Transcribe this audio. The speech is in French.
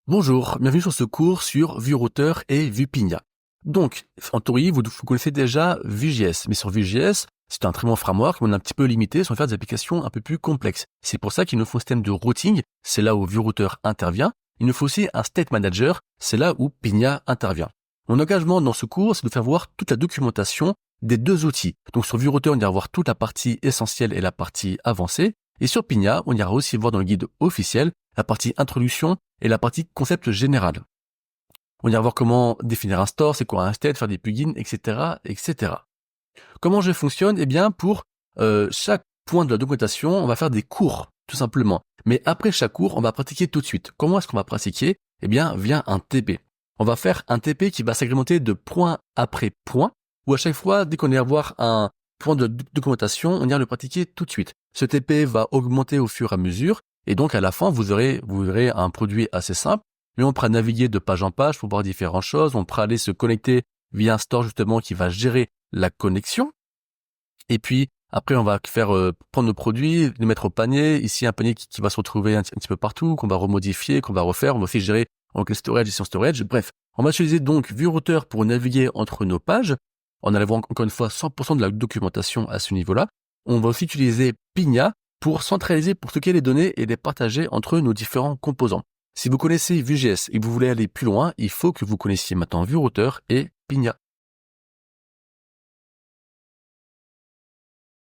Bonjour, bienvenue sur ce cours sur Vue Router et Vue Pinia. Donc, en théorie, vous connaissez déjà Vue.js, mais sur Vue.js, c'est un très bon framework, mais on est un petit peu limité sur faire des applications un peu plus complexes. C'est pour ça qu'il nous faut un système de routing, c'est là où Vue Router intervient. Il nous faut aussi un state manager, c'est là où Pinia intervient. Mon engagement dans ce cours, c'est de faire voir toute la documentation des deux outils. Donc sur Vue Router, on ira voir toute la partie essentielle et la partie avancée. Et sur Pinia, on ira aussi voir dans le guide officiel la partie introduction et la partie concept général. On ira voir comment définir un store, c'est quoi un state, faire des plugins, etc., etc. Comment je fonctionne? Eh bien, pour chaque point de la documentation, on va faire des cours, tout simplement. Mais après chaque cours, on va pratiquer tout de suite. Comment est-ce qu'on va pratiquer? Eh bien, via un TP. On va faire un TP qui va s'agrémenter de point après point, où à chaque fois, dès qu'on ira voir un point de documentation, on ira le pratiquer tout de suite. Ce TP va augmenter au fur et à mesure, et donc à la fin, vous aurez un produit assez simple, mais on pourra naviguer de page en page pour voir différentes choses, on pourra aller se connecter via un store justement qui va gérer la connexion. Et puis, après, on va faire prendre nos produits, les mettre au panier. Ici, un panier qui va se retrouver un petit peu partout, qu'on va remodifier, qu'on va refaire. On va aussi gérer en quel storage, gestion storage. Bref, on va utiliser donc Vue Router pour naviguer entre nos pages. On allait voir encore une fois 100% de la documentation à ce niveau-là. On va aussi utiliser Pinia pour centraliser, pour stocker les données et les partager entre nos différents composants. Si vous connaissez Vue.js et que vous voulez aller plus loin, il faut que vous connaissiez maintenant Vue Router et Pinia.